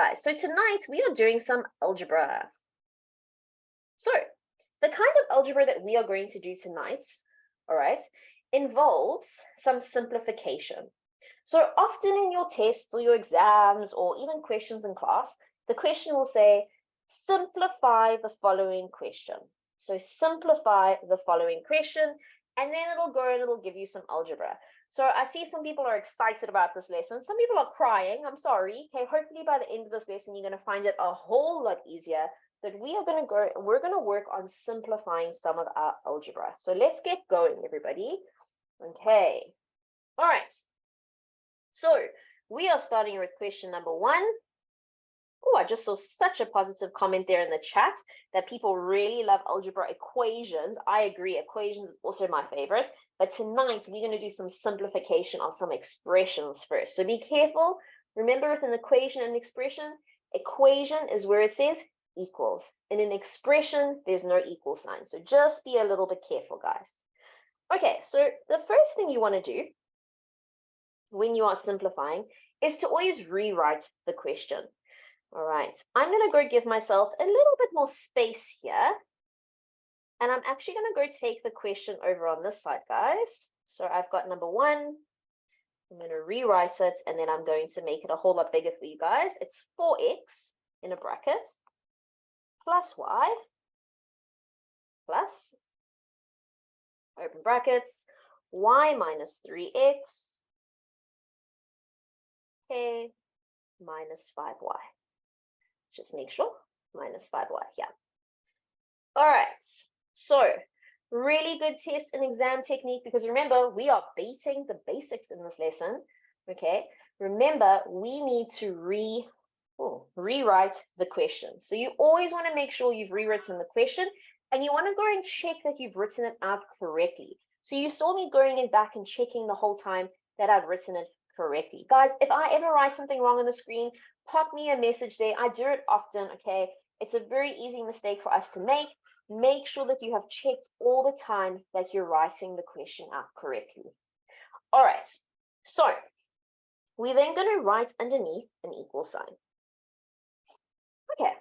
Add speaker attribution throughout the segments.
Speaker 1: guys, so tonight we are doing some algebra. So the kind of algebra that we are going to do tonight, all right, involves some simplification. So often in your tests or your exams or even questions in class, the question will say, simplify the following question. So simplify the following question, and then it'll go and it'll give you some algebra. So I see some people are excited about this lesson. Some people are crying. I'm sorry. Okay, hopefully by the end of this lesson, you're going to find it a whole lot easier. But we're going to work on simplifying some of our algebra. So let's get going, everybody. Okay. All right. So we are starting with question number 1. Oh, I just saw such a positive comment there in the chat that people really love algebra equations. I agree, equations is also my favorite. But tonight, we're going to do some simplification of some expressions first. So be careful. Remember, with an equation and expression is where it says equals. In an expression, there's no equal sign. So just be a little bit careful, guys. Okay, so the first thing you want to do when you are simplifying is to always rewrite the question. All right, I'm going to go give myself a little bit more space here. And I'm actually going to go take the question over on this side, guys. So I've got number 1. I'm going to rewrite it, and then I'm going to make it a whole lot bigger for you guys. It's 4x in a bracket plus y plus, open brackets, y minus 3x, okay, minus 5y. Just make sure, minus 5y, yeah. All right, so really good test and exam technique, because remember, we are beating the basics in this lesson, okay? Remember, we need to rewrite the question. So you always want to make sure you've rewritten the question, and you want to go and check that you've written it out correctly. So you saw me going back and checking the whole time that I've written it correctly. Guys, if I ever write something wrong on the screen, pop me a message there. I do it often, okay? It's a very easy mistake for us to make. Make sure that you have checked all the time that you're writing the question out correctly. All right, so we're then going to write underneath an equal sign. Okay,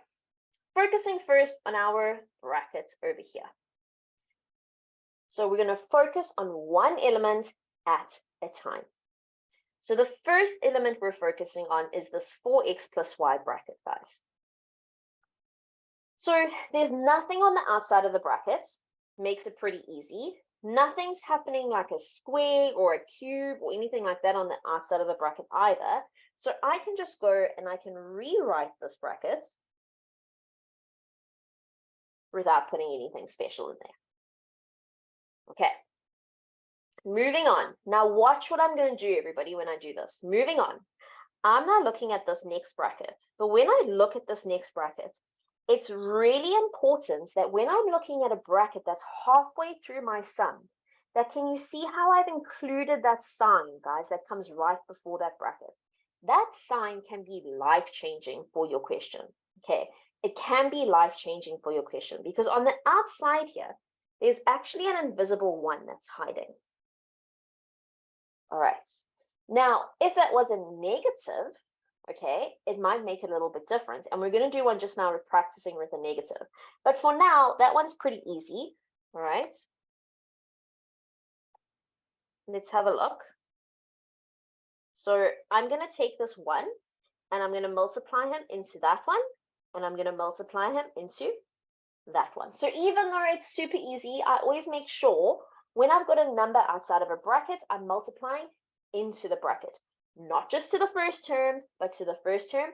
Speaker 1: focusing first on our brackets over here. So we're going to focus on one element at a time. So the first element we're focusing on is this 4x plus y bracket, guys. So there's nothing on the outside of the brackets, makes it pretty easy. Nothing's happening like a square or a cube or anything like that on the outside of the bracket either. So I can just go and I can rewrite this bracket without putting anything special in there. Okay. Moving on. Now watch what I'm going to do, everybody, when I do this. Moving on. I'm now looking at this next bracket. But when I look at this next bracket, it's really important that when I'm looking at a bracket that's halfway through my sum, that can you see how I've included that sign, guys, that comes right before that bracket? That sign can be life-changing for your question, okay? It can be life-changing for your question because on the outside here, there's actually an invisible 1 that's hiding. All right. Now, if that was a negative, okay, it might make it a little bit different. And we're going to do one just now with practicing with a negative. But for now, that one's pretty easy. All right. Let's have a look. So I'm going to take this 1 and I'm going to multiply him into that one. And I'm going to multiply him into that one. So even though it's super easy, I always make sure when I've got a number outside of a bracket, I'm multiplying into the bracket. Not just to the first term, but to the first term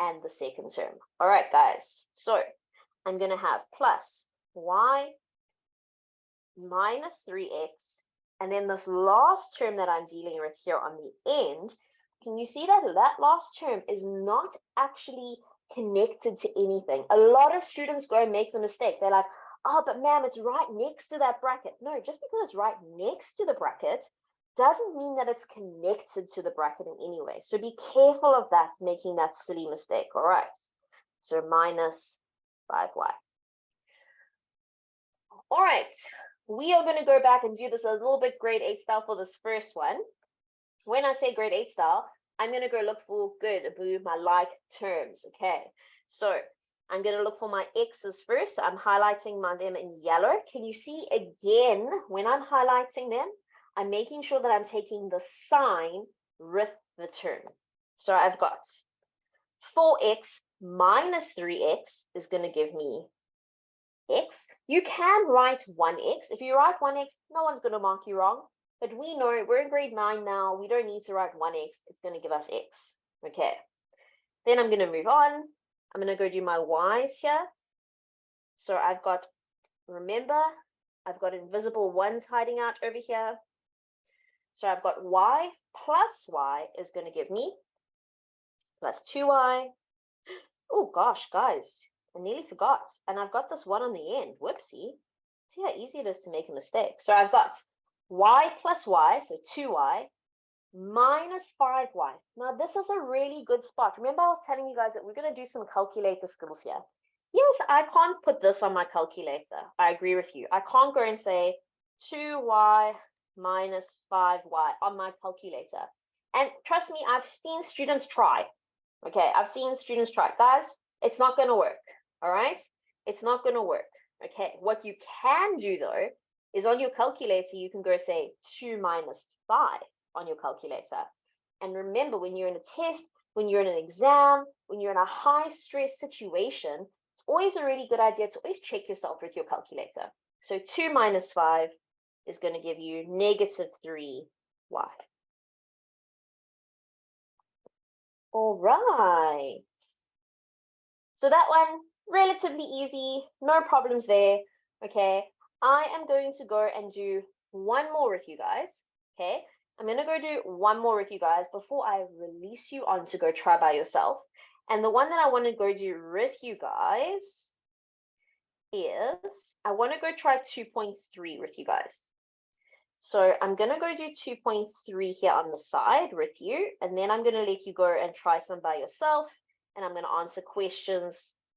Speaker 1: and the second term. All right, guys. So I'm going to have plus y minus 3x. And then this last term that I'm dealing with here on the end, can you see that that last term is not actually connected to anything? A lot of students go and make the mistake. They're like, oh, but ma'am, it's right next to that bracket. No, just because it's right next to the bracket doesn't mean that it's connected to the bracket in any way. So be careful of that, making that silly mistake. All right. So minus 5y. All right. We are going to go back and do this a little bit grade 8 style for this first one. When I say grade 8 style, I'm going to go look for, good, Abu, my like terms. Okay, so I'm going to look for my x's first. So I'm highlighting them in yellow. Can you see again, when I'm highlighting them, I'm making sure that I'm taking the sign with the term. So I've got 4x minus 3x is going to give me x. You can write 1x. If you write 1x, no one's going to mark you wrong. But we know we're in grade 9 now. We don't need to write 1x. It's going to give us x. Okay. Then I'm going to move on. I'm going to go do my y's here. So I've got, remember, I've got invisible ones hiding out over here. So I've got y plus y is going to give me plus 2y. Oh gosh, guys, I nearly forgot. And I've got this one on the end. Whoopsie. See how easy it is to make a mistake. So I've got y plus y, so 2y, minus 5y. Now, this is a really good spot. Remember, I was telling you guys that we're going to do some calculator skills here. Yes, I can't put this on my calculator. I agree with you. I can't go and say 2y minus 5y on my calculator. And trust me, I've seen students try. Okay, I've seen students try. Guys, it's not going to work. All right? It's not going to work. Okay, what you can do, though, is on your calculator, you can go say 2 minus 5 on your calculator. And remember, when you're in a test, when you're in an exam, when you're in a high stress situation, it's always a really good idea to always check yourself with your calculator. So 2 minus 5 is going to give you negative 3y. All right. So that one, relatively easy, no problems there. Okay, I am going to go and do one more with you guys. Okay, I'm going to go do one more with you guys before I release you on to go try by yourself. And the one that I want to go do with you guys is, I want to go try 2.3 with you guys. So I'm going to go do 2.3 here on the side with you, and then I'm going to let you go and try some by yourself, and I'm going to answer questions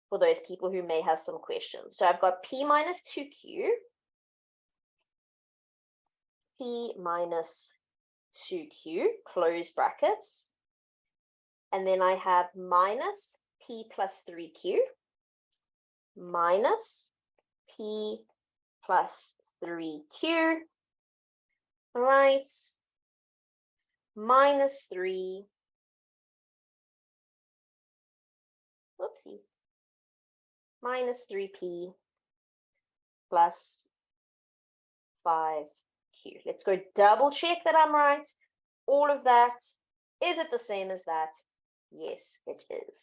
Speaker 1: for those people who may have some questions. So I've got p minus 2q, p minus 2q, close brackets, and then I have minus p plus 3q, minus p plus 3q, all right, minus 3, whoopsie, minus 3p plus 5q. Let's go double check that I'm right. All of that, is it the same as that? Yes, it is.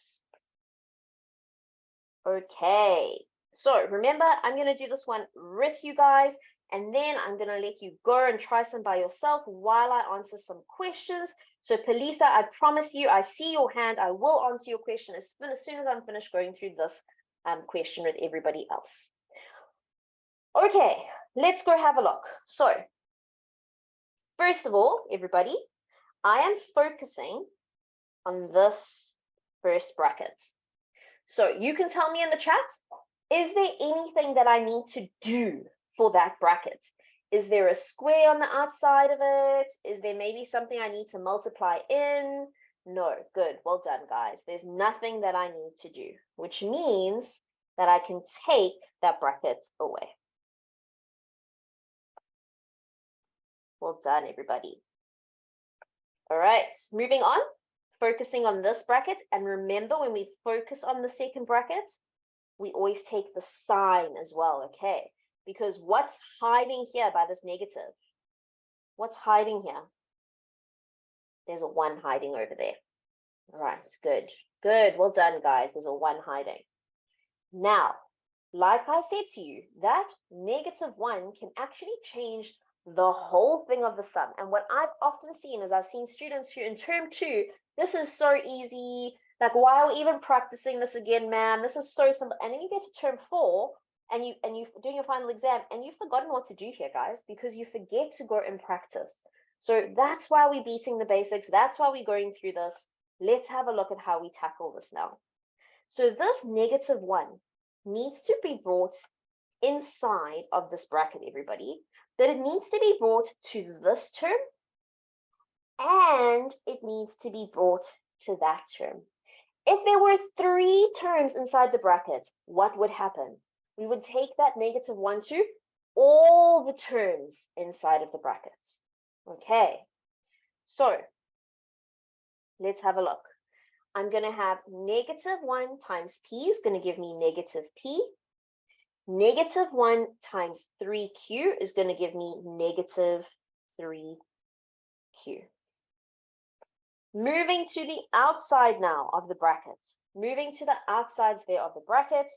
Speaker 1: Okay, so remember, I'm going to do this one with you guys, and then I'm going to let you go and try some by yourself while I answer some questions. So Pelisa, I promise you, I see your hand. I will answer your question as soon as I'm finished going through this question with everybody else. Okay, let's go have a look. So first of all, everybody, I am focusing on this first bracket. So you can tell me in the chat, is there anything that I need to do for that bracket? Is there a square on the outside of it? Is there maybe something I need to multiply in? No, good, well done, guys. There's nothing that I need to do, which means that I can take that bracket away. Well done, everybody. All right, moving on, focusing on this bracket. And remember, when we focus on the second bracket, we always take the sign as well, okay? Because what's hiding here by this negative? What's hiding here? There's a 1 hiding over there. All right, good. Good, well done, guys. There's a 1 hiding. Now, like I said to you, that negative 1 can actually change the whole thing of the sum. And what I've often seen is I've seen students who in term 2, this is so easy. Like, why are we even practicing this again, man? This is so simple. And then you get to term 4 and you're doing your final exam and you've forgotten what to do here, guys, because you forget to go and practice. So that's why we're beating the basics. That's why we're going through this. Let's have a look at how we tackle this now. So this negative 1 needs to be brought inside of this bracket, everybody. That it needs to be brought to this term and it needs to be brought to that term. If there were 3 terms inside the bracket, what would happen? We would take that -1 to all the terms inside of the brackets. Okay, so let's have a look. I'm going to have -1 times p is going to give me -p. -1 times 3q is going to give me -3q. Moving to the outside now of the brackets. Moving to the outsides there of the brackets.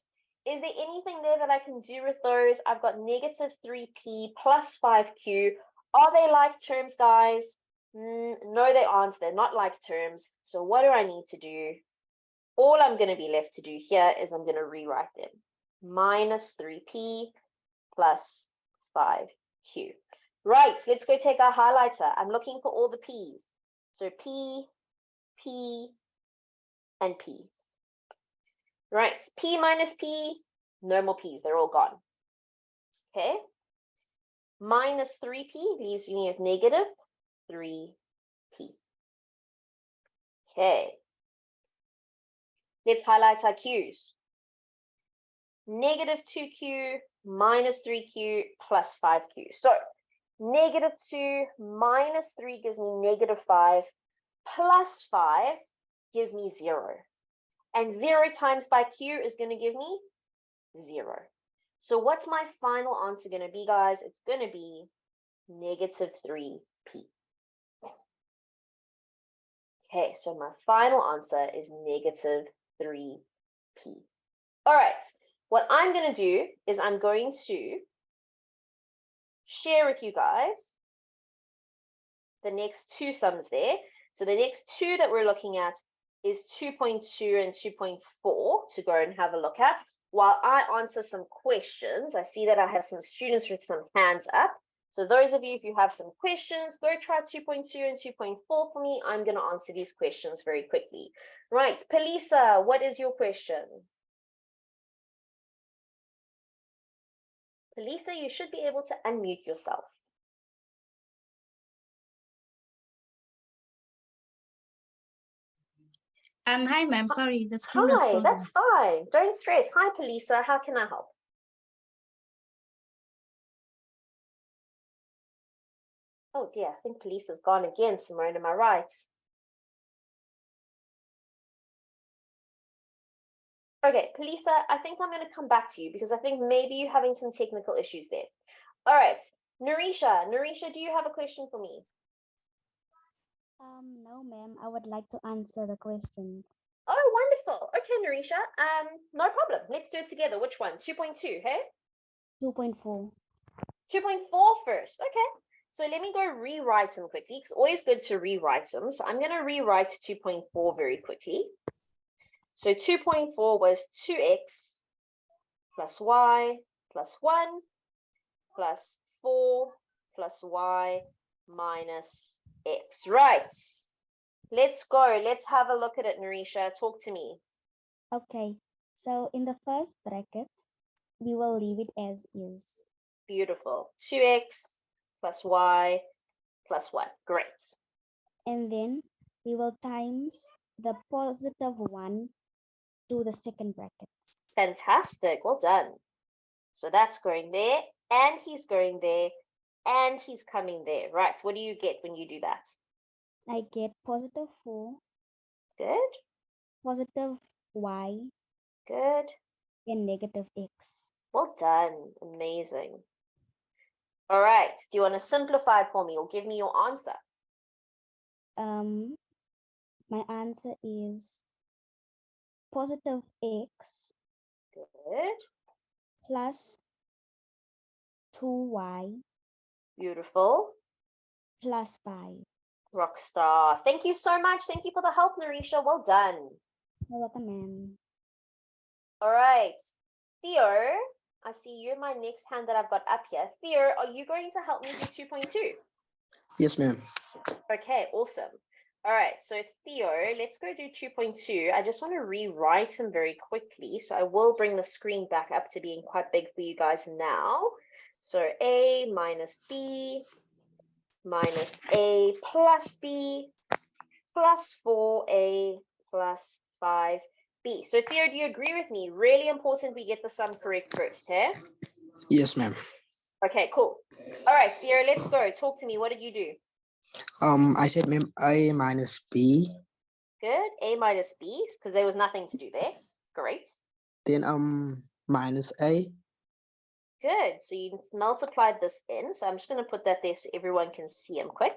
Speaker 1: Is there anything there that I can do with those? I've got -3p plus 5q. Are they like terms, guys? No, they aren't. They're not like terms. So what do I need to do? All I'm going to be left to do here is I'm going to rewrite them. -3p plus 5q. Right, let's go take our highlighter. I'm looking for all the p's. So p, p, and p. Right, p minus p, no more p's, they're all gone. Okay, -3p leaves me with -3p. Okay, let's highlight our q's. -2q minus 3q plus 5q. So -2 minus 3 gives me -5 plus 5 gives me 0. And 0 times by q is going to give me 0. So what's my final answer going to be, guys? It's going to be -3p. Okay, so my final answer is -3p. All right, what I'm going to do is I'm going to share with you guys the next 2 sums there. So the next 2 that we're looking at is 2.2 and 2.4 to go and have a look at while I answer some questions. I see that I have some students with some hands up. So those of you, if you have some questions, go try 2.2 and 2.4 for me. I'm going to answer these questions very quickly. Right, Pelisa, what is your question? Pelisa, you should be able to unmute yourself.
Speaker 2: Hi, ma'am. Sorry, the screen was
Speaker 1: Hi,
Speaker 2: frozen.
Speaker 1: that's fine. Don't stress. Hi, Pelisa. How can I help? Oh dear, I think Pelisa's gone again, Simone. Am I right? Okay, Pelisa, I think I'm going to come back to you because I think maybe you're having some technical issues there. All right, Narisha. Narisha, do you have a question for me?
Speaker 3: No, ma'am. I would like to answer the question.
Speaker 1: Oh, wonderful. Okay, Narisha. No problem. Let's do it together. Which one? 2.2, hey?
Speaker 3: 2.4.
Speaker 1: 2.4 first. Okay. So let me go rewrite them quickly. It's always good to rewrite them. So I'm going to rewrite 2.4 very quickly. So 2.4 was 2x plus y plus 1 plus 4 plus y minus x. Right. Let's go. Let's have a look at it, Narisha. Talk to me.
Speaker 3: Okay. So in the first bracket, we will leave it as is.
Speaker 1: Beautiful. 2x plus y plus 1. Great.
Speaker 3: And then we will times the +1 to the second bracket.
Speaker 1: Fantastic. Well done. So that's going there, and he's going there, and he's coming there. Right. What do you get when you do that?
Speaker 3: I get +4.
Speaker 1: Good.
Speaker 3: Positive y.
Speaker 1: Good.
Speaker 3: And -x.
Speaker 1: Well done. Amazing. All right. Do you want to simplify it for me or give me your answer?
Speaker 3: My answer is +x.
Speaker 1: Good.
Speaker 3: Plus 2y.
Speaker 1: Beautiful.
Speaker 3: Plus 5.
Speaker 1: Rockstar. Thank you so much. Thank you for the help, Narisha. Well done.
Speaker 3: You're welcome, ma'am.
Speaker 1: All right. Theo, I see you're my next hand that I've got up here. Theo, are you going to help me do 2.2?
Speaker 4: Yes, ma'am.
Speaker 1: Okay, awesome. All right, so Theo, let's go do 2.2. I just want to rewrite him very quickly. So I will bring the screen back up to being quite big for you guys now. So a minus b minus a plus b plus 4a plus 5b. So Theo, do you agree with me? Really important we get the sum correct first, eh?
Speaker 4: Yes, ma'am.
Speaker 1: Okay, cool. All right, Theo, let's go. Talk to me. What did you do?
Speaker 4: I said, ma'am, a minus b.
Speaker 1: Good. A minus b, because there was nothing to do there. Great.
Speaker 4: Then minus a.
Speaker 1: Good. So you multiplied this in. So I'm just going to put that there so everyone can see them quick.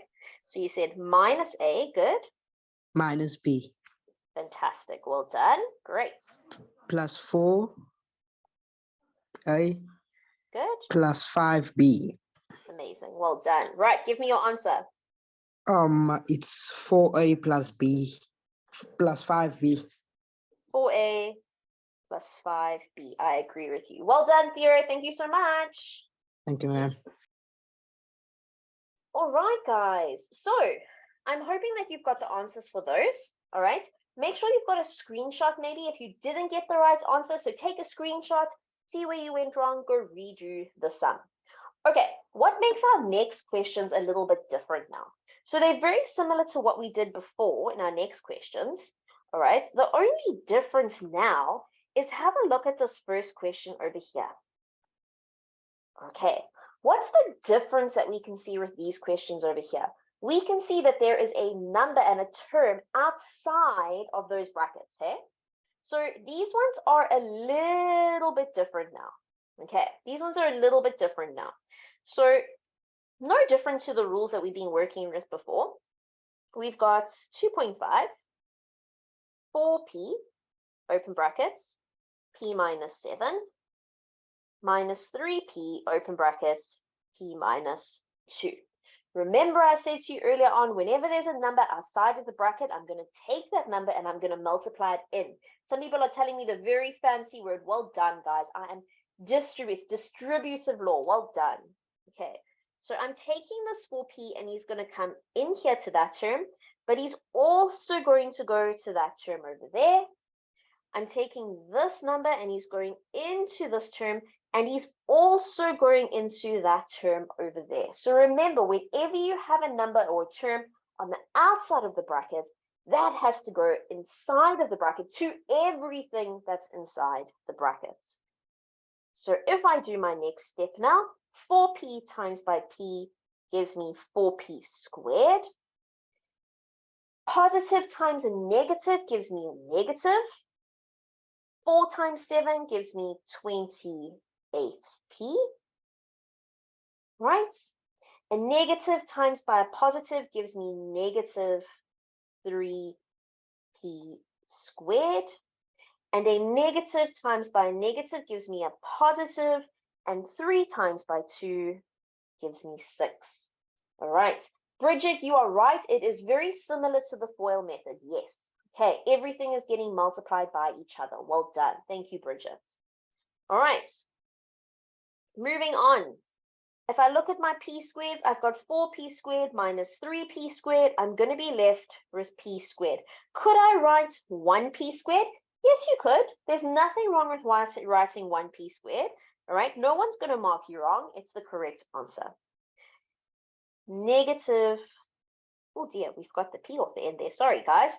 Speaker 1: So you said minus a. Good.
Speaker 4: Minus b.
Speaker 1: Fantastic. Well done. Great.
Speaker 4: Plus 4a.
Speaker 1: Good.
Speaker 4: Plus 5b.
Speaker 1: Amazing. Well done. Right. Give me your answer.
Speaker 4: It's 4a plus b plus 5b.
Speaker 1: 4a plus 5b. I agree with you. Well done, Theo. Thank you so much.
Speaker 4: Thank you, ma'am.
Speaker 1: All right, guys. So I'm hoping that you've got the answers for those. All right. Make sure you've got a screenshot maybe if you didn't get the right answer. So take a screenshot, see where you went wrong, go redo the sum. Okay, what makes our next questions a little bit different now? So they're very similar to what we did before in our next questions. All right. The only difference now is have a look at this first question over here. Okay. What's the difference that we can see with these questions over here? We can see that there is a number and a term outside of those brackets, hey? So these ones are a little bit different now, okay? These ones are a little bit different now. So no different to the rules that we've been working with before. We've got 2.5, 4p, open brackets, p minus 7, minus 3p, open brackets, p minus 2. Remember I said to you earlier on, whenever there's a number outside of the bracket, I'm going to take that number and I'm going to multiply it in. Some people are telling me the very fancy word. Well done, guys. I am distributive law. Well done. Okay. So I'm taking this 4p and he's going to come in here to that term, but he's also going to go to that term over there. I'm taking this number and he's going into this term and he's also going into that term over there. So remember, whenever you have a number or a term on the outside of the brackets, that has to go inside of the bracket to everything that's inside the brackets. So if I do my next step now, 4p times by p gives me 4p squared. Positive times a negative gives me a negative. 4 times 7 gives me 28p, right? A negative times by a positive gives me negative 3p squared. And a negative times by a negative gives me a positive, and 3 times by 2 gives me 6. All right. Bridget, you are right. It is very similar to the FOIL method. Yes. Okay, everything is getting multiplied by each other. Well done. Thank you, Bridget. All right. Moving on. If I look at my p squares, I've got 4p squared minus 3p squared. I'm going to be left with p squared. Could I write 1p squared? Yes, you could. There's nothing wrong with writing 1p squared. All right. No one's going to mark you wrong. It's the correct answer. Negative. Oh dear, we've got the p off the end there. Sorry, guys.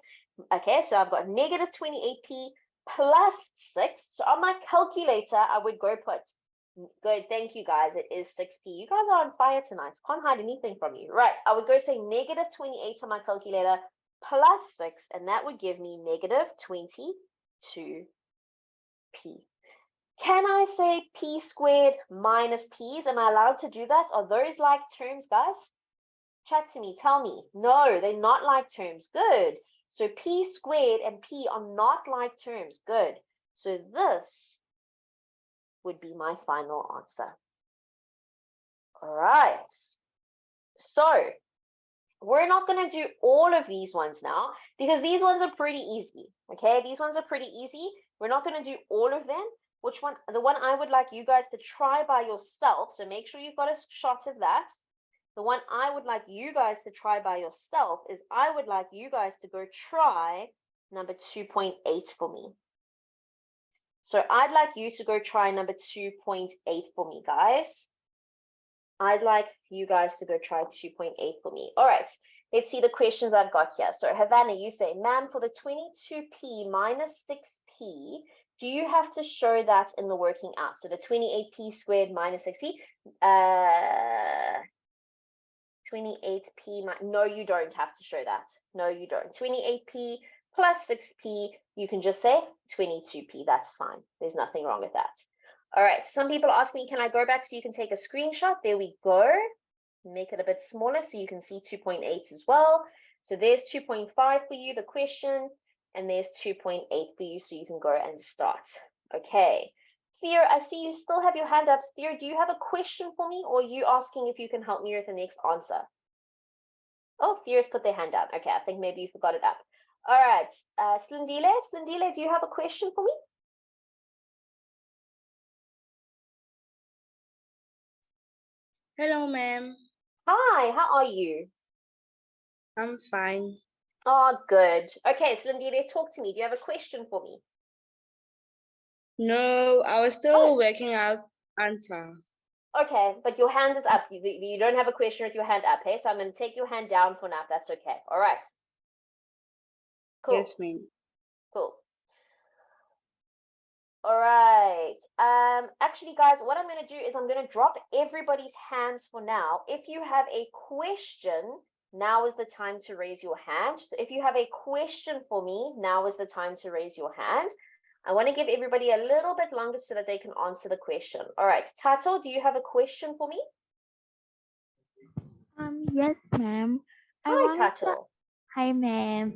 Speaker 1: Okay, so I've got negative 28p plus 6. So on my calculator, I would go put, good, thank you guys, it is 6p. You guys are on fire tonight. Can't hide anything from you. Right, I would go say negative 28 on my calculator plus 6, and that would give me negative 22p. Can I say p squared minus p's? Am I allowed to do that? Are those like terms, guys? Chat to me, tell me. No, they're not like terms. Good. So p squared and p are not like terms. Good. So this would be my final answer. All right. So we're not going to do all of these ones now because these ones are pretty easy. Okay, these ones are pretty easy. We're not going to do all of them. Which one? The one I would like you guys to try by yourself. So make sure you've got a shot of that. The one I would like you guys to try by yourself is I would like you guys to go try number 2.8 for me. So I'd like you to go try number 2.8 for me, guys. I'd like you guys to go try 2.8 for me. All right, let's see the questions I've got here. So Havana, you say, ma'am, for the 22p minus 6p, do you have to show that in the working out? So the 28p squared minus 6p, 28p, no, you don't have to show that. No, you don't. 28p plus 6p, you can just say 22p, that's fine. There's nothing wrong with that. All right, some people ask me, can I go back so you can take a screenshot? There we go. Make it a bit smaller so you can see 2.8 as well. So there's 2.5 for you, the question, and there's 2.8 for you so you can go and start. Okay. Theo, I see you still have your hand up. Theo, do you have a question for me, or are you asking if you can help me with the next answer? Oh, Theo's put their hand down. Okay, I think maybe you forgot it up. All right, Slindile, do you have a question for me?
Speaker 5: Hello, ma'am.
Speaker 1: Hi, how are you?
Speaker 5: I'm fine.
Speaker 1: Oh, good. Okay, Slindile, talk to me. Do you have a question for me?
Speaker 5: No, I was still working out answer.
Speaker 1: Okay, but your hand is up. You don't have a question with your hand up, hey? So I'm going to take your hand down for now, if that's okay. All right. Cool.
Speaker 5: Yes, ma'am.
Speaker 1: Cool. All right. Actually, guys, what I'm going to do is I'm going to drop everybody's hands for now. If you have a question, now is the time to raise your hand. So if you have a question for me, now is the time to raise your hand. I want to give everybody a little bit longer so that they can answer the question. All right, Tato, do you have a question for me?
Speaker 6: Yes, ma'am.
Speaker 1: Hi, Tato.
Speaker 6: Hi, ma'am.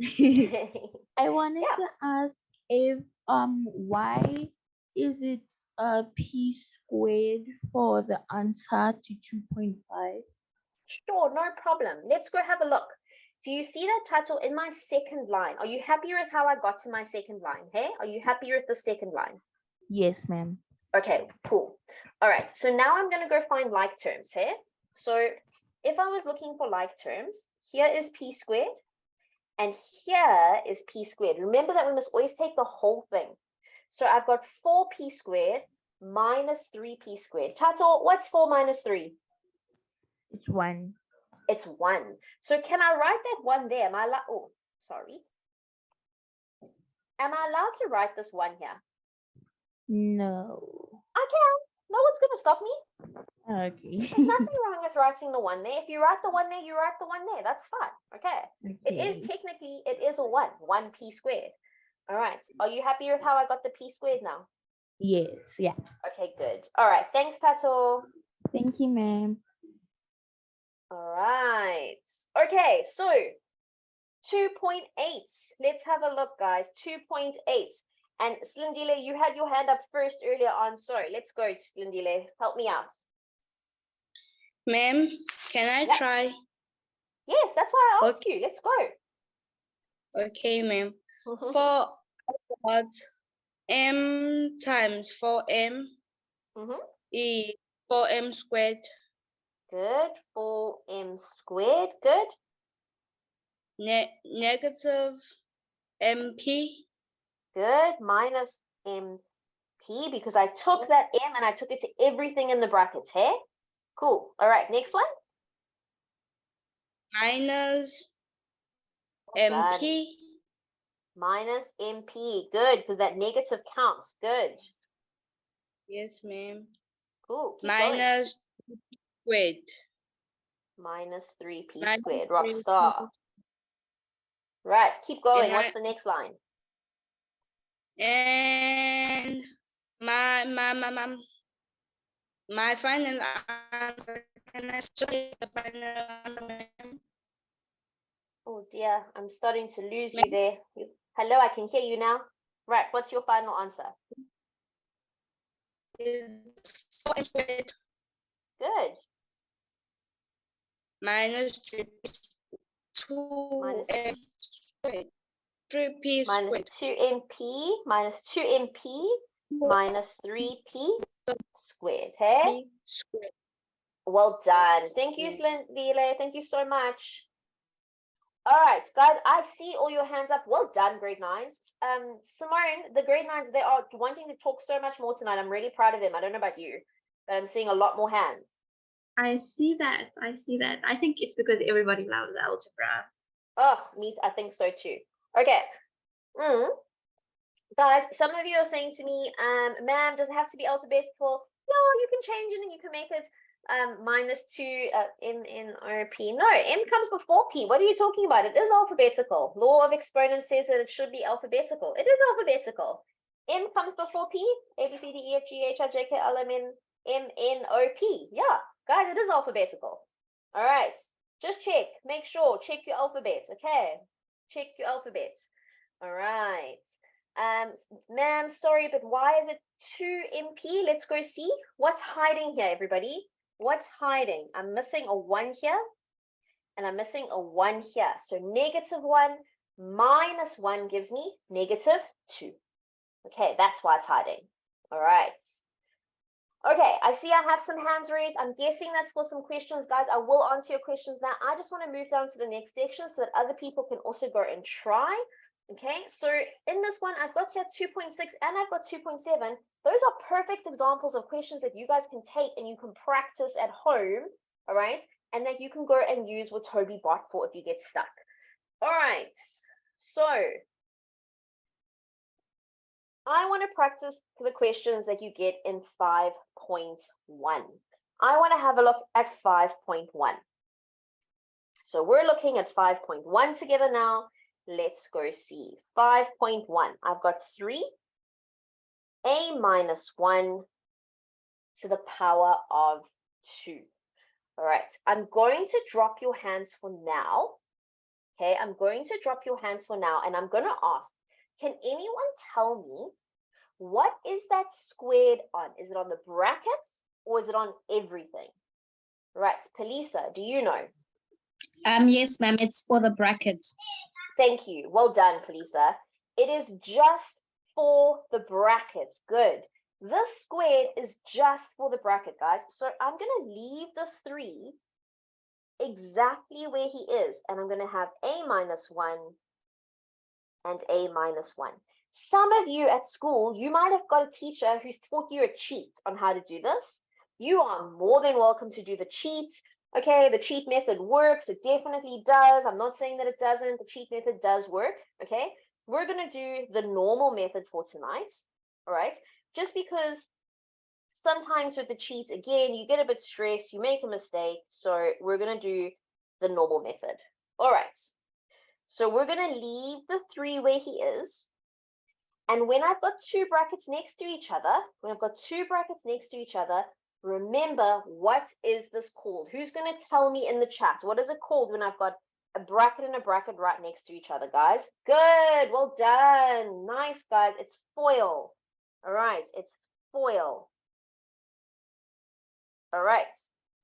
Speaker 6: I wanted
Speaker 1: Yeah.
Speaker 6: to ask if why is it p squared for the answer to 2.5?
Speaker 1: Sure, no problem. Let's go have a look. Do you see that title in my second line? Are you happy with how I got to my second line? Hey, are you happy with the second line?
Speaker 6: Yes, ma'am.
Speaker 1: Okay, cool. All right, so now I'm going to go find like terms, hey? So if I was looking for like terms, here is p squared, and here is p squared. Remember that we must always take the whole thing. So I've got 4p squared minus 3p squared. Tato, what's 4 minus 3?
Speaker 6: It's 1.
Speaker 1: It's 1. So can I write that 1 there? Am I allowed? Oh, sorry. Am I allowed to write this 1 here?
Speaker 6: No.
Speaker 1: I can. No one's going to stop me.
Speaker 6: Okay.
Speaker 1: There's nothing wrong with writing the 1 there. If you write the 1 there, you write the 1 there. That's fine. Okay. It is technically, it is a 1. 1p squared. All right. Are you happy with how I got the p squared now?
Speaker 6: Yes, yeah.
Speaker 1: Okay, good. All right. Thanks, Tato.
Speaker 6: Thank you, ma'am.
Speaker 1: All right. Okay, so 2.8. Let's have a look, guys. 2.8. And Slindile, you had your hand up first earlier on. Sorry, let's go, Slindile. Help me out.
Speaker 5: Ma'am, can I try?
Speaker 1: Yes, that's why I asked you. Let's go.
Speaker 5: Okay, ma'am. For what m times 4m is 4m squared.
Speaker 1: Good. 4m squared. Good.
Speaker 5: Negative mp.
Speaker 1: Good. Minus mp, because I took that m and I took it to everything in the brackets, hey? Cool. All right, next one.
Speaker 5: Minus
Speaker 1: Well
Speaker 5: mp.
Speaker 1: done. Minus mp. Good, because that negative counts. Good.
Speaker 5: Yes, ma'am.
Speaker 1: Cool. Keep
Speaker 5: Minus
Speaker 1: going.
Speaker 5: squared.
Speaker 1: Minus 3p
Speaker 5: Minus
Speaker 1: squared. Rock
Speaker 5: 3p.
Speaker 1: star. Right, keep going.
Speaker 5: And
Speaker 1: What's the next line?
Speaker 5: And my final answer. Can I show you the final answer?
Speaker 1: Oh dear, I'm starting to lose you there. Hello, I can hear you now. Right, what's your final answer?
Speaker 5: It's 4m squared
Speaker 1: Good.
Speaker 5: minus 3p squared. 3p
Speaker 1: Minus
Speaker 5: squared.
Speaker 1: 2mp minus 2mp minus 3p squared. Hey?
Speaker 5: Squared.
Speaker 1: Well done. Thank you, Slindile. Thank you so much. All right, guys, I see all your hands up. Well done, grade 9s. Simone, the grade 9s, they are wanting to talk so much more tonight. I'm really proud of them. I don't know about you, but I'm seeing a lot more hands.
Speaker 7: I see that. I see that. I think it's because everybody loves algebra.
Speaker 1: Oh, I think so too. Okay. Guys, some of you are saying to me, ma'am, does it have to be alphabetical? No, you can change it and you can make it -2 in OP. No, M comes before P. What are you talking about? It is alphabetical. Law of exponents says that it should be alphabetical. It is alphabetical. M comes before P. A, B, C, D, E, F, G, H, I, J, K, L, M, N, O, P. Yeah, guys, it is alphabetical. All right, just check. Make sure. Check your alphabet, okay? Check your alphabet. All right. Ma'am, sorry, but why is it 2 MP? Let's go see. What's hiding here, everybody? What's hiding? I'm missing a 1 here, and I'm missing a 1 here. So -1 minus 1 gives me -2. Okay, that's why it's hiding. All right. Okay, I see I have some hands raised. I'm guessing that's for some questions, guys. I will answer your questions now. I just want to move down to the next section so that other people can also go and try. Okay, so in this one, I've got here 2.6 and I've got 2.7. Those are perfect examples of questions that you guys can take and you can practice at home, all right? And that you can go and use Watobe bot for if you get stuck. All right, so I want to practice the questions that you get in 5.1. I want to have a look at 5.1. So we're looking at 5.1 together now. Let's go see. 5.1. I've got 3, a minus 1 to the power of 2. All right, I'm going to drop your hands for now. Okay, I'm going to drop your hands for now, and I'm going to ask, can anyone tell me what is that squared on? Is it on the brackets or is it on everything? Right, Pelisa, do you know?
Speaker 2: Yes, ma'am, it's for the brackets.
Speaker 1: Thank you. Well done, Pelisa. It is just for the brackets. Good. This squared is just for the bracket, guys. So I'm going to leave this 3 exactly where he is. And I'm going to have a minus 1 and a minus 1. Some of you at school, you might have got a teacher who's taught you a cheat on how to do this. You are more than welcome to do the cheat. Okay, the cheat method works. It definitely does. I'm not saying that it doesn't. The cheat method does work. Okay, we're going to do the normal method for tonight. All right, just because sometimes with the cheat, again, you get a bit stressed, you make a mistake. So we're going to do the normal method. All right, so we're going to leave the 3 where he is. And when I've got 2 brackets next to each other, remember, what is this called? Who's going to tell me in the chat? What is it called when I've got a bracket and a bracket right next to each other, guys? Good. Well done. Nice, guys. It's FOIL. All right. It's FOIL. All right.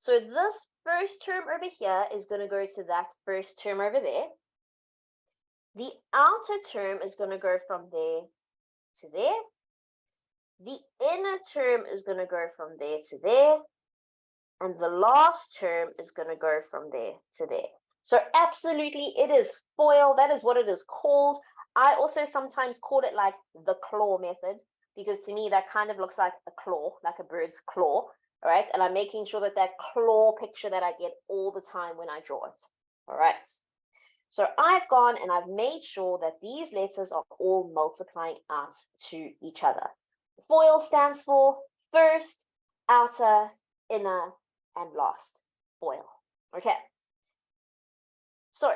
Speaker 1: So this first term over here is going to go to that first term over there. The outer term is going to go from there to there. The inner term is going to go from there to there. And the last term is going to go from there to there. So absolutely, it is FOIL. That is what it is called. I also sometimes call it like the claw method, because to me, that kind of looks like a claw, like a bird's claw. All right. And I'm making sure that that claw picture that I get all the time when I draw it. All right. So I've gone and I've made sure that these letters are all multiplying out to each other. FOIL stands for first, outer, inner, and last. FOIL. Okay. So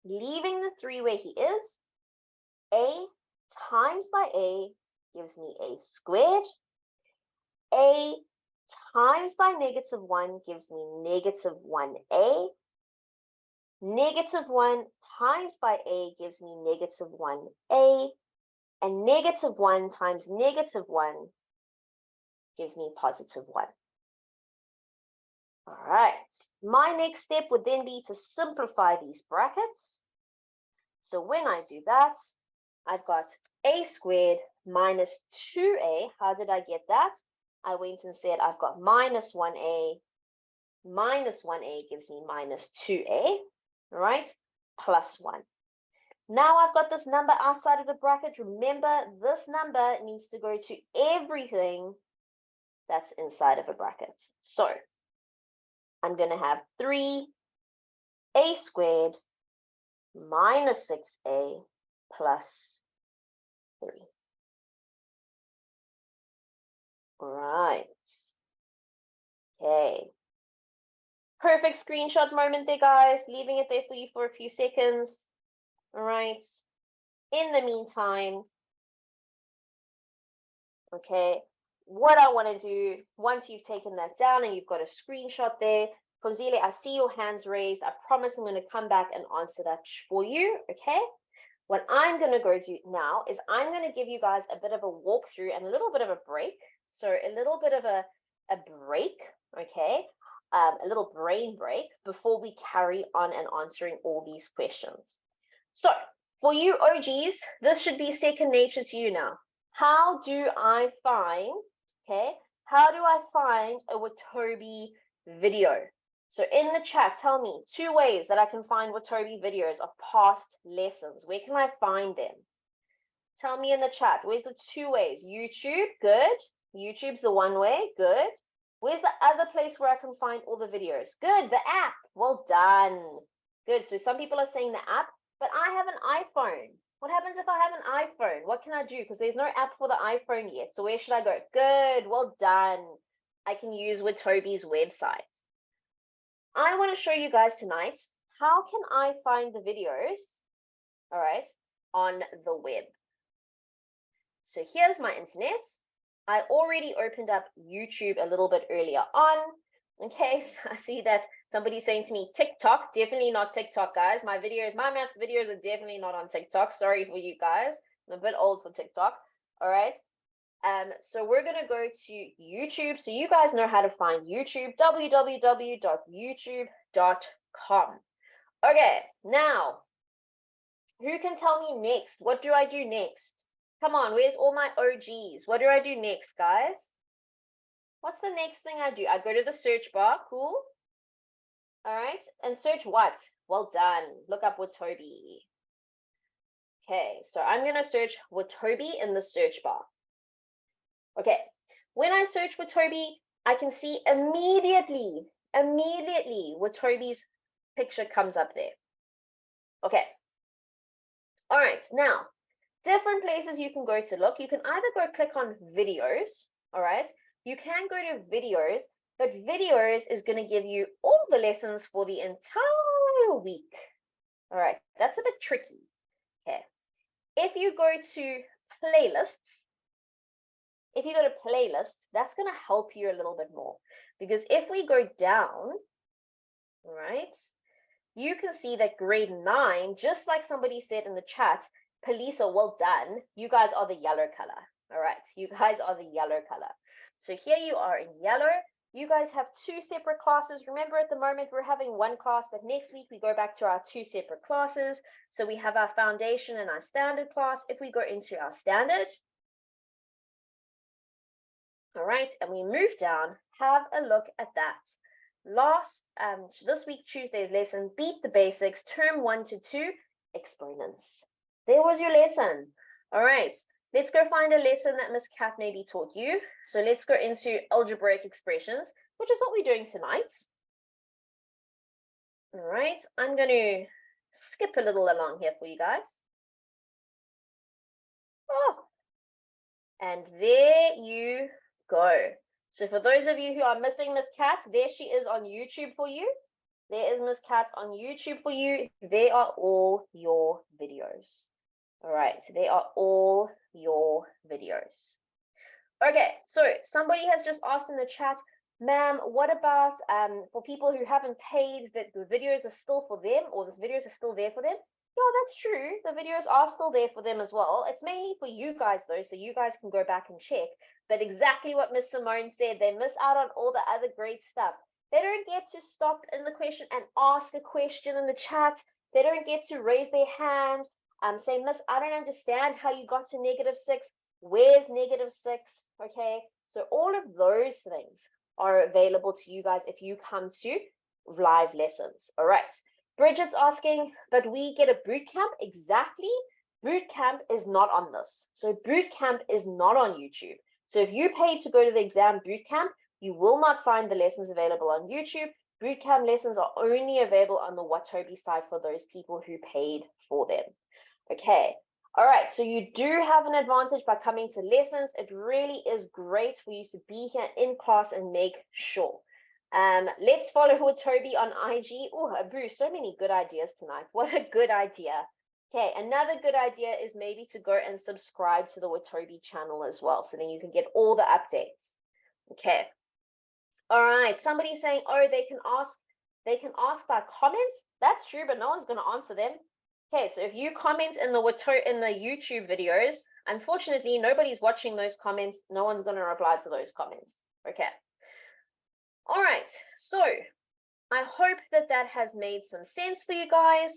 Speaker 1: leaving the 3 where he is, a times by a gives me a squared. A times by -1 gives me -1a. -1 times by a gives me -1a. And -1 times -1 gives me +1. All right. My next step would then be to simplify these brackets. So when I do that, I've got a squared minus 2a. How did I get that? I went and said I've got -1a. -1a gives me -2a. All right, +1. Now I've got this number outside of the bracket. Remember, this number needs to go to everything that's inside of a bracket. So I'm going to have 3a squared minus 6a plus 3. Right. Okay. Perfect screenshot moment there, guys. Leaving it there for you for a few seconds. All right. In the meantime, okay, what I want to do, once you've taken that down and you've got a screenshot there, Konzile, I see your hands raised. I promise I'm going to come back and answer that for you, okay? What I'm going to go do now is I'm going to give you guys a bit of a walkthrough and a little bit of a break. So a little bit of a break, okay? A little brain break before we carry on and answering all these questions. So for you OGs, this should be second nature to you now. How do I find, okay, how do I find a Watobe video? So in the chat, tell me 2 ways that I can find Watobe videos of past lessons. Where can I find them? Tell me in the chat. Where's the 2 ways? YouTube, good. YouTube's the 1 way, good. Where's the other place where I can find all the videos? Good, the app. Well done. Good. So some people are saying the app, but I have an iPhone. What happens if I have an iPhone? What can I do? Because there's no app for the iPhone yet. So where should I go? Good. Well done. I can use Watobe's website. I want to show you guys tonight, how can I find the videos, all right, on the web? So here's my internet. I already opened up YouTube a little bit earlier on. Okay, so I see that somebody's saying to me, TikTok, definitely not TikTok, guys. My maths videos are definitely not on TikTok. Sorry for you guys. I'm a bit old for TikTok. All right. So we're going to go to YouTube. So you guys know how to find YouTube, www.youtube.com. Okay, now, who can tell me next? What do I do next? Come on, where's all my OGs? What do I do next, guys? What's the next thing I do? I go to the search bar, cool. All right, and search what? Well done, look up Watobe. Okay, so I'm going to search Watobe in the search bar. Okay, when I search Watobe, I can see immediately Watobe's picture comes up there. Okay. All right, now, different places you can go to look. You can either go click on videos, all right? You can go to videos, but videos is going to give you all the lessons for the entire week. All right, that's a bit tricky. Okay. If you go to playlists, that's going to help you a little bit more, because if we go down, right, you can see that grade 9, just like somebody said in the chat, Palisa, well done. You guys are the yellow color. All right, you guys are the yellow color. So here you are in yellow. You guys have 2 separate classes. Remember, at the moment we're having 1 class, but next week we go back to our 2 separate classes. So we have our foundation and our standard class. If we go into our standard, all right, and we move down, have a look at that. This week, Tuesday's lesson, beat the basics, term 1 to 2, exponents. There was your lesson. All right, let's go find a lesson that Miss Kat maybe taught you. So let's go into algebraic expressions, which is what we're doing tonight. All right, I'm going to skip a little along here for you guys. Oh, and there you go. So for those of you who are missing Miss Kat, there she is on YouTube for you. There is Miss Kat on YouTube for you. They are all your videos. All right, they are all your videos. Okay, so somebody has just asked in the chat, ma'am, what about for people who haven't paid, that the videos are still for them, or the videos are still there for them? Yeah, that's true. The videos are still there for them as well. It's mainly for you guys though, so you guys can go back and check. But exactly what Miss Simone said, they miss out on all the other great stuff. They don't get to stop in the question and ask a question in the chat. They don't get to raise their hand, say, Miss, I don't understand how you got to -6. Where's -6? Okay, so all of those things are available to you guys if you come to live lessons. All right. Bridget's asking, but we get a boot camp? Exactly. Boot camp is not on this. So boot camp is not on YouTube. So if you pay to go to the exam boot camp, You will not find the lessons available on YouTube. Bootcamp lessons are only available on the Watobe site for those people who paid for them. Okay. All right, so you do have an advantage by coming to lessons. It really is great for you to be here in class and make sure. Let's follow Watobe on IG. Oh, Abu, so many good ideas tonight. What a good idea. Okay, another good idea is maybe to go and subscribe to the Watobe channel as well, so then you can get all the updates. Okay. All right, somebody's saying, oh, they can ask by comments. That's true, but no one's going to answer them. Okay, so if you comment in the YouTube videos, unfortunately, nobody's watching those comments. No one's going to reply to those comments. Okay. All right, so I hope that that has made some sense for you guys.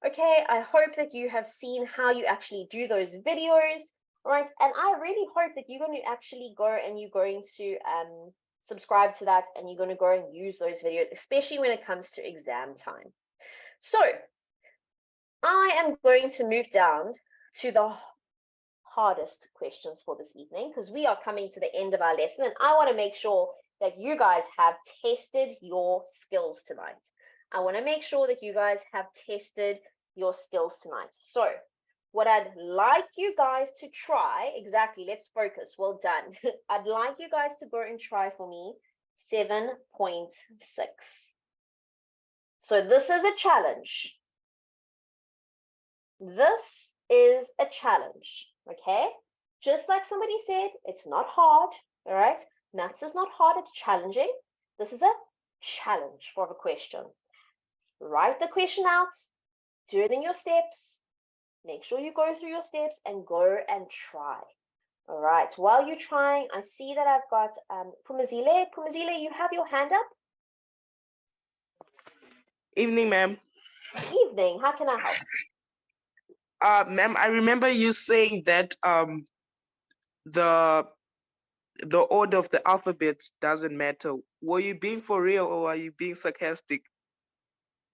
Speaker 1: Okay, I hope that you have seen how you actually do those videos. All right, and I really hope that you're going to actually go and you're going to subscribe to that, and you're going to go and use those videos, especially when it comes to exam time. So I am going to move down to the hardest questions for this evening, because we are coming to the end of our lesson, and I want to make sure that you guys have tested your skills tonight. I want to make sure that you guys have tested your skills tonight. So what I'd like you guys to try, exactly, let's focus, well done. I'd like you guys to go and try for me 7.6. So this is a challenge. This is a challenge, okay? Just like somebody said, it's not hard, all right? Maths is not hard, it's challenging. This is a challenge for the question. Write the question out, do it in your steps, make sure you go through your steps and go and try. All right, while you're trying, I see that I've got Pumazile. Pumazile, you have your hand up?
Speaker 8: Evening, ma'am.
Speaker 1: Evening, how can I help?
Speaker 8: Ma'am, I remember you saying that the order of the alphabets doesn't matter. Were you being for real or are you being sarcastic?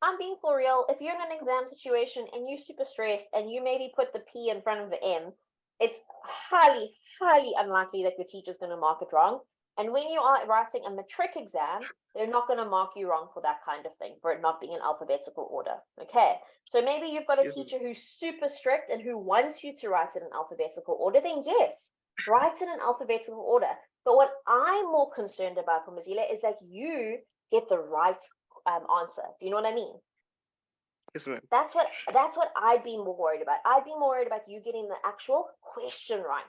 Speaker 1: I'm being for real. If you're in an exam situation and you're super stressed and you maybe put the P in front of the M, it's highly, highly unlikely that your teacher's going to mark it wrong. And when you are writing a matric exam, they're not going to mark you wrong for that kind of thing, for it not being in alphabetical order. Okay, so maybe you've got a teacher who's super strict and who wants you to write it in alphabetical order, then yes, write it in alphabetical order. But what I'm more concerned about, Pumazile, is that you get the right answer. Do you know what I mean?
Speaker 8: Yes, ma'am.
Speaker 1: That's what I'd be more worried about. I'd be more worried about you getting the actual question right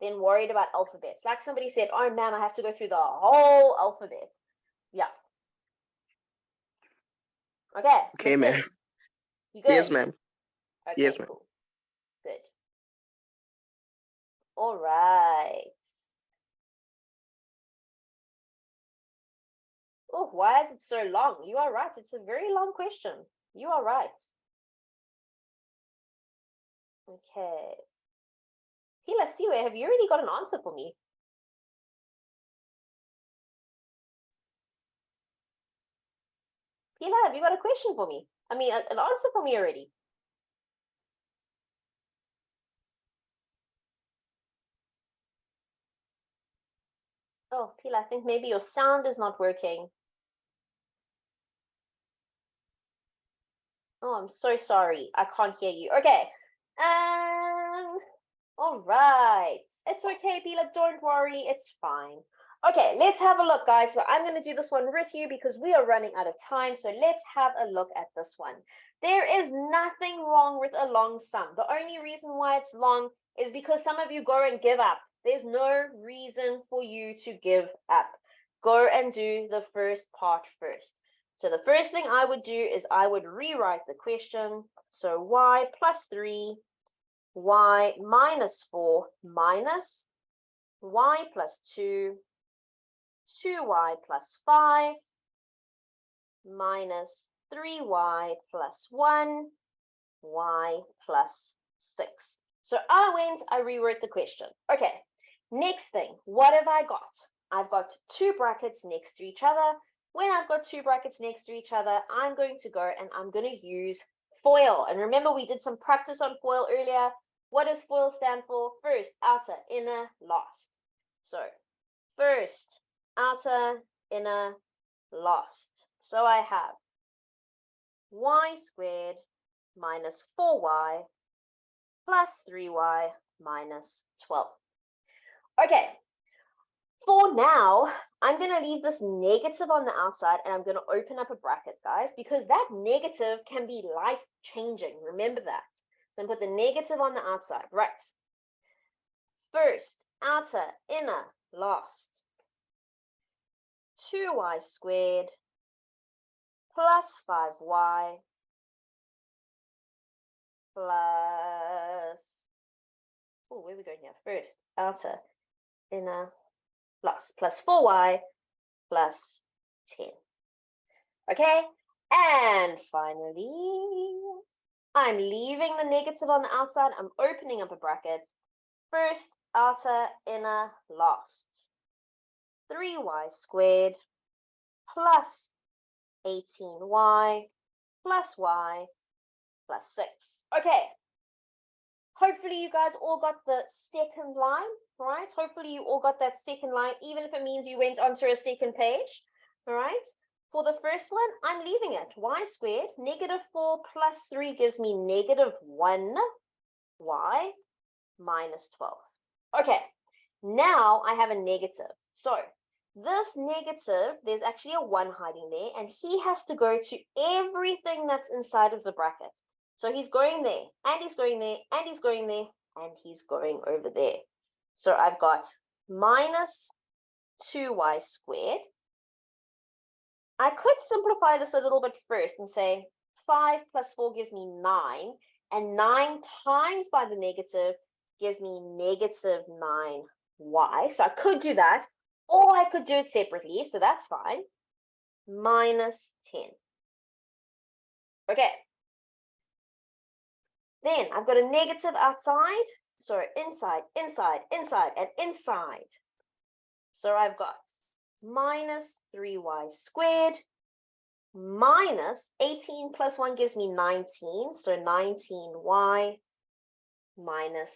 Speaker 1: than worried about alphabets. Like somebody said, oh, ma'am, I have to go through the whole alphabet. Yeah. Okay.
Speaker 8: Okay, ma'am.
Speaker 1: You good?
Speaker 8: Yes, ma'am.
Speaker 1: Okay,
Speaker 8: Yes, ma'am.
Speaker 1: cool. Good. All right. Oh, why is it so long? You are right. It's a very long question. You are right. Okay. Hila Stiwe, have you already got an answer for me? Hila, have you got a question for me? I mean, an answer for me already. Oh, Pila, I think maybe your sound is not working. Oh, I'm so sorry. I can't hear you. Okay. All right. It's okay, Pila. Don't worry. It's fine. Okay, let's have a look, guys. So I'm going to do this one with you because we are running out of time. So let's have a look at this one. There is nothing wrong with a long sum. The only reason why it's long is because some of you go and give up. There's no reason for you to give up. Go and do the first part first. So the first thing I would do is I would rewrite the question. So y plus 3, y minus 4 minus y plus 2, 2y plus 5 minus 3y plus 1, y plus 6. So I rewrote the question. Okay, next thing, what have I got? I've got two brackets next to each other. When I've got two brackets next to each other, I'm going to go and I'm going to use FOIL. And remember, we did some practice on FOIL earlier. What does FOIL stand for? First, outer, inner, last. So first, outer, inner last. So I have y squared minus 4y plus 3y minus 12. Okay, for now, I'm going to leave this negative on the outside and I'm going to open up a bracket, guys, because that negative can be life-changing. Remember that. So I'm going to put the negative on the outside. Right. First, outer, inner, last. 2y squared plus 5y plus, oh, where are we going here? First, outer, inner, plus 4y plus 10. Okay, and finally, I'm leaving the negative on the outside. I'm opening up a bracket. First, outer, inner, last. 3y squared plus 18y plus y plus 6. Okay, hopefully you guys all got the second line, right? Hopefully you all got that second line, even if it means you went onto a second page, all right? For the first one, I'm leaving it. Y squared, negative 4 plus 3 gives me negative 1y minus 12. Okay, now I have a negative. So this negative, there's actually a 1 hiding there, and he has to go to everything that's inside of the bracket. So he's going there, and he's going there, and he's going there, and he's going over there. So I've got minus 2y squared. I could simplify this a little bit first and say 5 plus 4 gives me 9, and 9 times by the negative gives me negative 9y. So I could do that, or I could do it separately, so that's fine. Minus 10. Okay. Then I've got a negative outside, so inside, inside, inside, and inside. So I've got minus 3y squared minus 18 plus 1 gives me 19, so 19y minus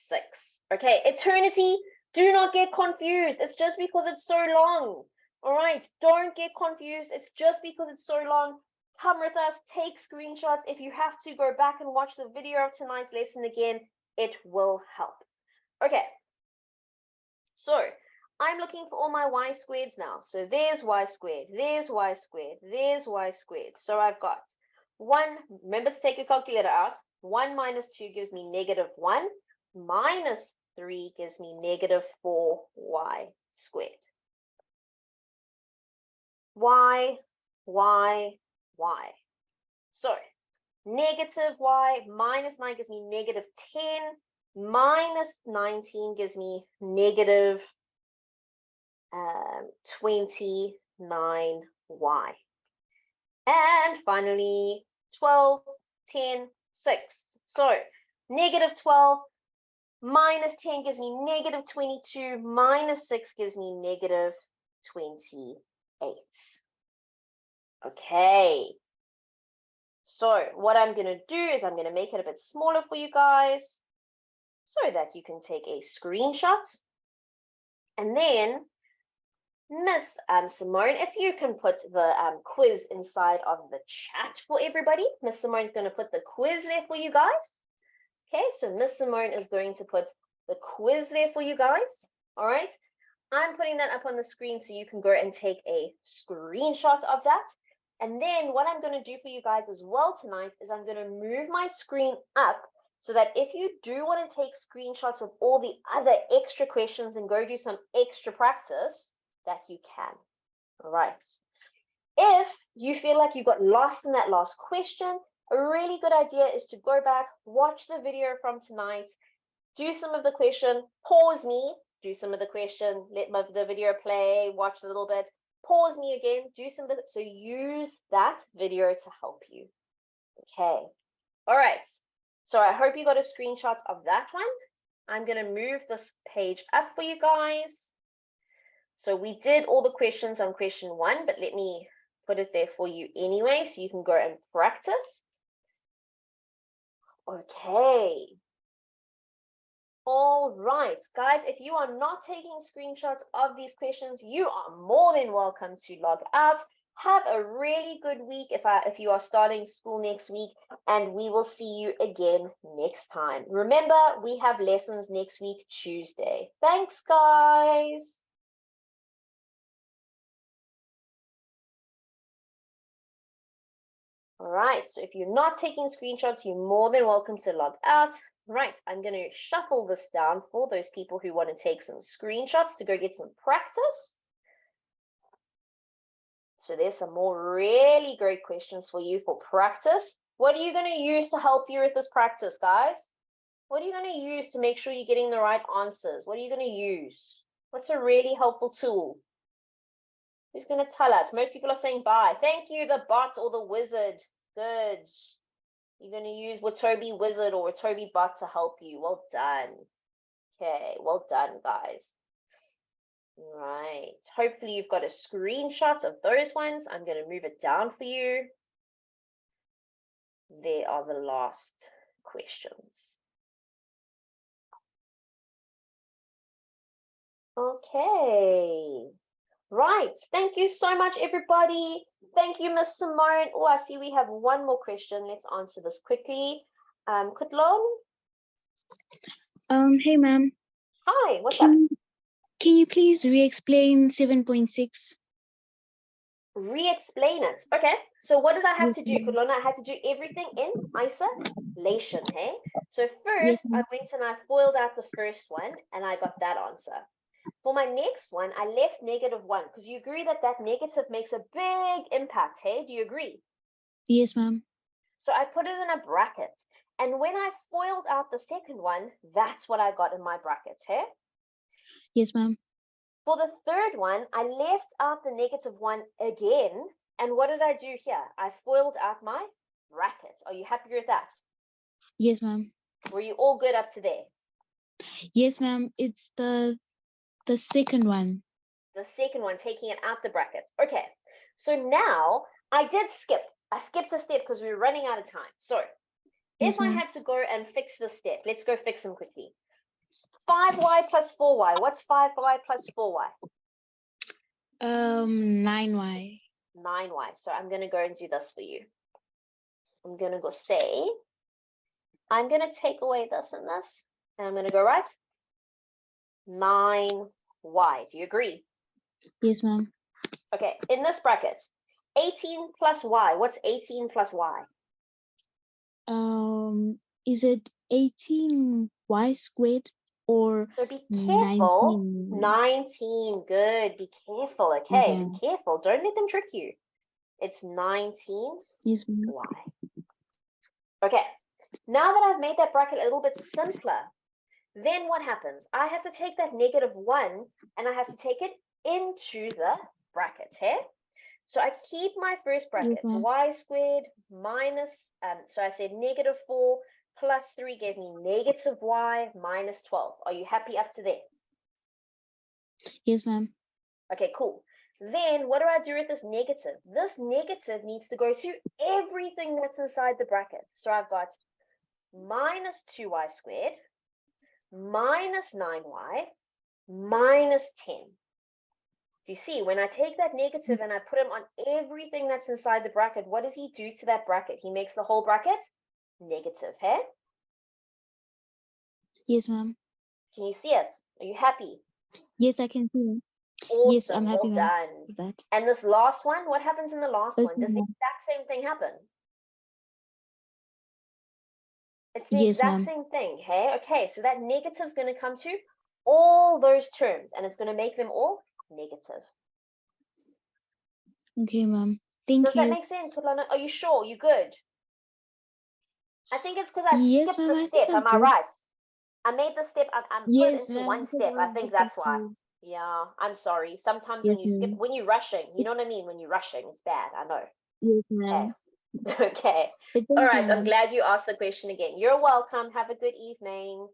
Speaker 1: 6. Okay, eternity, do not get confused. It's just because it's so long. All right, don't get confused. It's just because it's so long. Come with us, take screenshots. If you have to, go back and watch the video of tonight's lesson again. It will help. Okay, so I'm looking for all my y squareds now. So there's y squared, there's y squared, there's y squared. So I've got 1, remember to take your calculator out. 1 minus 2 gives me negative 1, minus 3 gives me negative 4y squared. Y. So negative y minus 9 gives me negative 10, minus 19 gives me negative 29y. And finally, 12, 10, 6. So negative 12 minus 10 gives me negative 22, minus 6 gives me negative 28. Okay. So what I'm going to do is I'm going to make it a bit smaller for you guys so that you can take a screenshot. And then Miss Simone, if you can put the quiz inside of the chat for everybody. Miss Simone's going to put the quiz there for you guys. Okay, so Miss Simone is going to put the quiz there for you guys. All right, I'm putting that up on the screen so you can go and take a screenshot of that. And then what I'm going to do for you guys as well tonight is I'm going to move my screen up so that if you do want to take screenshots of all the other extra questions and go do some extra practice, that you can. All right. If you feel like you got lost in that last question, a really good idea is to go back, watch the video from tonight, do some of the question, pause me, do some of the question, let the video play, watch a little bit, pause me again, do some of it. So use that video to help you. Okay. All right. So I hope you got a screenshot of that one. I'm going to move this page up for you guys. So we did all the questions on question 1, but let me put it there for you anyway, so you can go and practice. Okay. All right, guys, if you are not taking screenshots of these questions, you are more than welcome to log out. Have a really good week if you are starting school next week, and we will see you again next time. Remember, we have lessons next week, Tuesday. Thanks, guys. All right, so if you're not taking screenshots, you're more than welcome to log out. Right, I'm going to shuffle this down for those people who want to take some screenshots to go get some practice. So there's some more really great questions for you for practice. What are you going to use to help you with this practice, guys? What are you going to use to make sure you're getting the right answers? What are you going to use? What's a really helpful tool? Who's going to tell us? Most people are saying bye. Thank you, the bot or the wizard. Good. You're going to use Watobe Wizard or Watobe Bot to help you. Well done. Okay, well done, guys. Right. Hopefully you've got a screenshot of those ones. I'm going to move it down for you. There are the last questions. Okay. Right. Thank you so much, everybody. Thank you, Miss Simone. Oh, I see we have one more question. Let's answer this quickly. Kutlon?
Speaker 2: Hey, ma'am.
Speaker 1: Hi, what's up?
Speaker 2: Can you please re-explain 7.6?
Speaker 1: Re-explain it. Okay. So what did I have to do, Kutlon? I had to do everything in isolation, hey? So first, I went and I foiled out the first one, and I got that answer. For my next one, I left -1 because you agree that that negative makes a big impact, hey? Do you agree?
Speaker 2: Yes, ma'am.
Speaker 1: So I put it in a bracket. And when I foiled out the second one, that's what I got in my bracket, hey?
Speaker 2: Yes, ma'am.
Speaker 1: For the third one, I left out the -1 again. And what did I do here? I foiled out my bracket. Are you happy with that?
Speaker 2: Yes, ma'am.
Speaker 1: Were you all good up to there?
Speaker 2: Yes, ma'am. It's the second one.
Speaker 1: The second one, taking it out the brackets. Okay, so now I did skip. I skipped a step because we were running out of time. So
Speaker 2: Yes,
Speaker 1: if I
Speaker 2: ma'am.
Speaker 1: had to go and fix this step, let's go fix them quickly. 5y plus 4y. What's 5y plus 4y?
Speaker 2: 9y.
Speaker 1: 9y. So I'm going to go and do this for you. I'm going to go say, I'm going to take away this and this, and I'm going to go right. 9y. Do you agree?
Speaker 2: Yes, ma'am.
Speaker 1: Okay, in this bracket, 18 plus y. What's 18 plus y?
Speaker 2: Is it 18y squared or
Speaker 1: So be careful.
Speaker 2: 19?
Speaker 1: 19. Good. Be careful. Okay, be careful. Don't let them trick you. It's 19y.
Speaker 2: Yes, ma'am.
Speaker 1: Okay, now that I've made that bracket a little bit simpler, then what happens? I have to take that -1 and I have to take it into the bracket, hey? So I keep my first bracket, y squared minus, so I said -4 plus 3 gave me -y minus 12. Are you happy up to there?
Speaker 2: Yes, ma'am.
Speaker 1: Okay, cool. Then what do I do with this negative? This negative needs to go to everything that's inside the bracket. So I've got minus 2y squared minus 9y minus 10. You see, when I take that negative and I put him on everything that's inside the bracket, what does he do to that bracket? He makes the whole bracket negative, hey?
Speaker 2: Yes, ma'am.
Speaker 1: Can you see it? Are you happy?
Speaker 2: Yes, I can see it.
Speaker 1: Awesome.
Speaker 2: Yes, I'm happy,
Speaker 1: well
Speaker 2: ma'am,
Speaker 1: done.
Speaker 2: with that.
Speaker 1: And this last one, what happens in the last
Speaker 2: Okay,
Speaker 1: one? Does the
Speaker 2: ma'am.
Speaker 1: exact same thing happen? It's the
Speaker 2: Yes,
Speaker 1: exact
Speaker 2: ma'am.
Speaker 1: same thing, hey? Okay, so that negative is going to come to all those terms, and it's going to make them all negative.
Speaker 2: Okay, ma'am. Thank
Speaker 1: Does
Speaker 2: you.
Speaker 1: that make sense, Kutlana? Are you sure? You good? I think it's because I
Speaker 2: Yes,
Speaker 1: skipped
Speaker 2: ma'am.
Speaker 1: the
Speaker 2: I think
Speaker 1: step.
Speaker 2: I'm
Speaker 1: Am I
Speaker 2: good.
Speaker 1: right? I made the step. I'm put it
Speaker 2: Yes,
Speaker 1: into
Speaker 2: ma'am.
Speaker 1: one step. I think that's why. Yeah, I'm sorry. Sometimes
Speaker 2: Yes,
Speaker 1: when you skip,
Speaker 2: ma'am.
Speaker 1: when you're rushing, you know what I mean? When you're rushing, it's bad. I know.
Speaker 2: Yes,
Speaker 1: Okay.
Speaker 2: ma'am.
Speaker 1: Okay.
Speaker 2: But
Speaker 1: All
Speaker 2: thank
Speaker 1: right.
Speaker 2: you,
Speaker 1: I'm
Speaker 2: ma'am.
Speaker 1: glad you asked the question again. You're welcome. Have a good evening.